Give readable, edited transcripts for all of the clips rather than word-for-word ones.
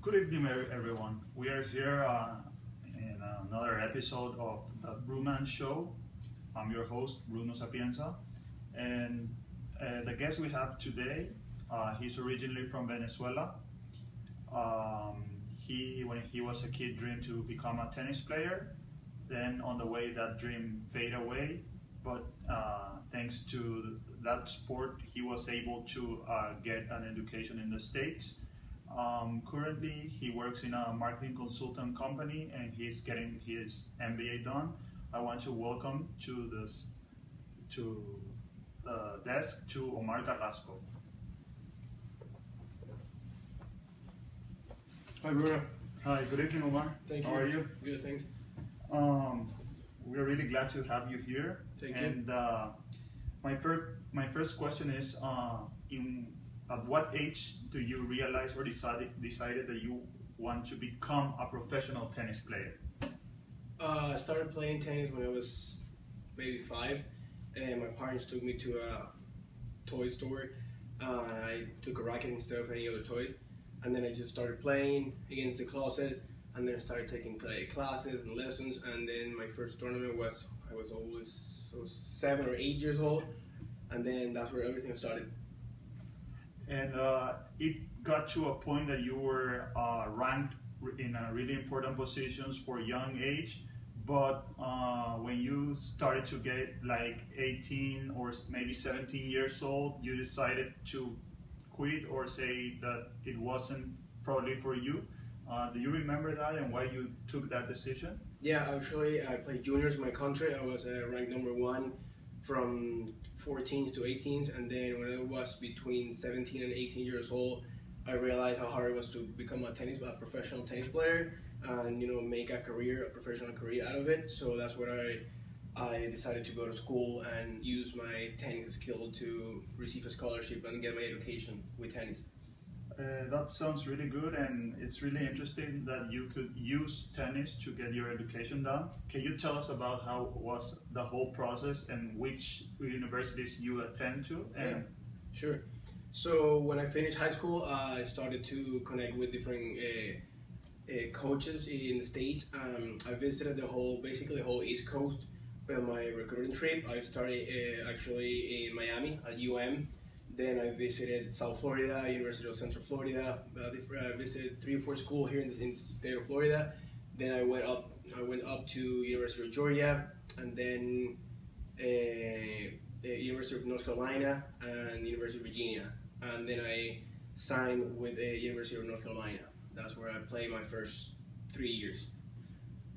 Good evening, everyone. We are here in another episode of the Brewman Show. I'm your host, Bruno Sapienza, and the guest we have today, he's originally from Venezuela. When he was a kid, dreamed to become a tennis player. Then, on the way, that dream faded away. But thanks to that sport, he was able to get an education in the States. Currently, he works in a marketing consultant company and he's getting his MBA done. I want to welcome to the desk to Omar Carrasco. Hi, Bruno. Hi, good evening, Omar. Thank you. How are you? Good, thanks. We're really glad to have you here. Thank you. And my first question is, at what age do you realize or decided that you want to become a professional tennis player? I started playing tennis when I was maybe 5, and my parents took me to a toy store. And I took a racket instead of any other toys, and then I just started playing against the closet, and then I started taking classes and lessons. And then my first tournament was I was 7 or 8 years old, and then that's where everything started. And it got to a point that you were ranked in really important positions for young age, but when you started to get like 18 or maybe 17 years old, you decided to quit or say that it wasn't probably for you. Do you remember that and why you took that decision? Yeah, actually, I played juniors in my country. I was ranked number 1 from 14s to 18s, and then when I was between 17 and 18 years old, I realized how hard it was to become a professional tennis player, and make a professional career out of it. So that's when I decided to go to school and use my tennis skill to receive a scholarship and get my education with tennis. That sounds really good, and it's really interesting that you could use tennis to get your education done. Can you tell us about how was the whole process and which universities you attend to? Yeah, sure. So when I finished high school, I started to connect with different coaches in the state. I visited basically the whole East Coast on my recruiting trip. I started actually in Miami at UM. Then I visited South Florida, University of Central Florida. I visited 3 or 4 schools here in the state of Florida. Then I went up to University of Georgia, and then University of North Carolina and University of Virginia. And then I signed with the University of North Carolina. That's where I played my first 3 years.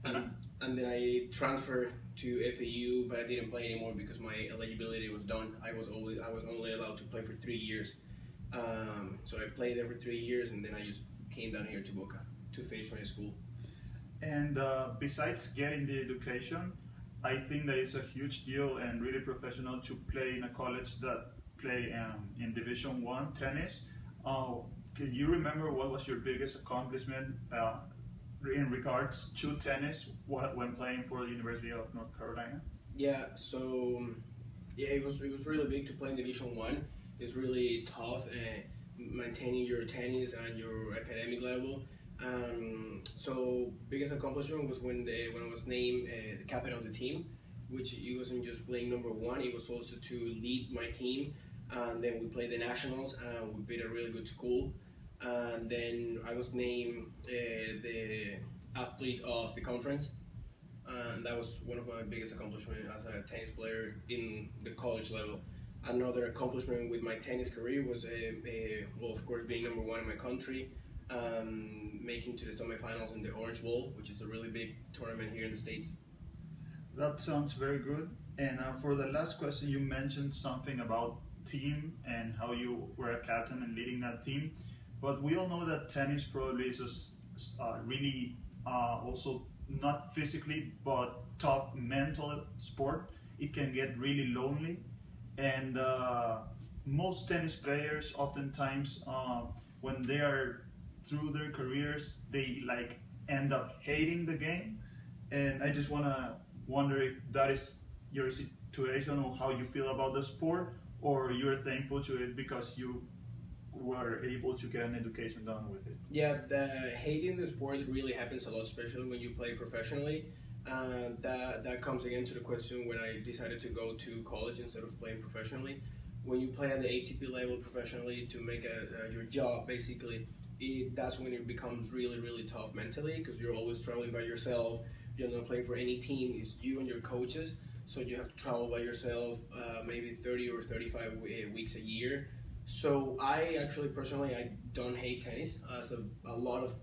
And then I transferred to FAU, but I didn't play anymore because my eligibility was done. I was only allowed to play for 3 years. So I played there for 3 years, and then I just came down here to Boca to finish my school. And besides getting the education, I think that it's a huge deal and really professional to play in a college that play in Division I tennis. Can you remember what was your biggest accomplishment in regards to tennis when playing for the University of North Carolina? Yeah, so it was really big to play in Division I. It's really tough maintaining your tennis and your academic level. So biggest accomplishment was when I was named the captain of the team, which it wasn't just playing number 1, it was also to lead my team. And then we played the nationals, and we beat a really good school. And then I was named the athlete of the conference, and that was one of my biggest accomplishments as a tennis player in the college level. Another accomplishment with my tennis career was, well, of course, being number 1 in my country, making to the semifinals in the Orange Bowl, which is a really big tournament here in the States. That sounds very good. And for the last question, you mentioned something about team and how you were a captain and leading that team. But we all know that tennis probably is really also not physically but tough mental sport. It can get really lonely, and most tennis players oftentimes when they are through their careers, they like end up hating the game. And I just wonder if that is your situation or how you feel about the sport, or you're thankful to it because you were able to get an education done with it? Yeah, the hating the sport really happens a lot, especially when you play professionally. That comes again to the question when I decided to go to college instead of playing professionally. When you play at the ATP level professionally to make your job, basically, that's when it becomes really, really tough mentally because you're always traveling by yourself. You're not playing for any team. It's you and your coaches. So you have to travel by yourself maybe 30 or 35 weeks a year. So I actually personally I don't hate tennis as a lot of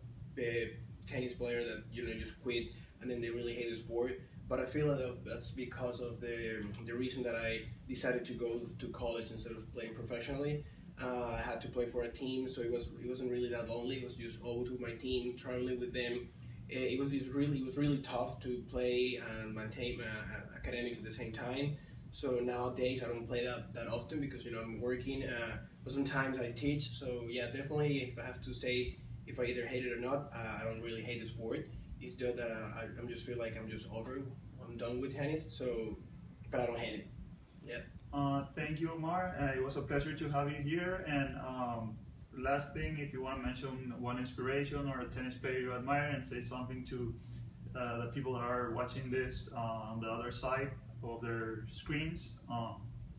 tennis players that just quit and then they really hate the sport. But I feel that that's because of the reason that I decided to go to college instead of playing professionally. I had to play for a team, so it wasn't really that lonely. It was just always with my team, traveling with them. It was really tough to play and maintain my academics at the same time. So nowadays I don't play that often because I'm working. But sometimes I teach. So yeah, definitely if I have to say if I either hate it or not, I don't really hate the sport. It's just that I'm just feel like I'm done with tennis. So, but I don't hate it. Yeah. Thank you, Omar. It was a pleasure to have you here. And last thing, if you want to mention one inspiration or a tennis player you admire and say something to the people that are watching this on the other side of their screens.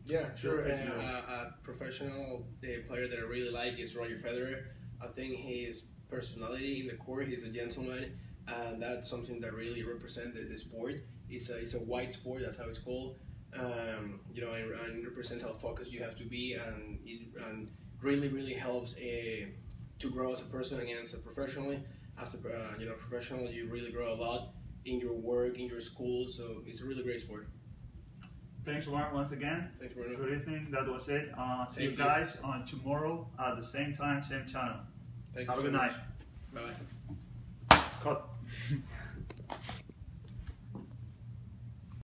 Yeah, sure. A professional player that I really like is Roger Federer. I think his personality in the court, he's a gentleman, and that's something that really represents the sport. It's a white sport, that's how it's called. And represents how focused you have to be, and it really helps to grow as a person and as a professionally. As a professional, you really grow a lot in your work, in your school. So it's a really great sport. Thanks, Omar, once again. Thanks, Bruno. Good evening. That was it. See you guys on tomorrow at the same time, same channel. Thank Have you a so good much. night. Bye. Cut.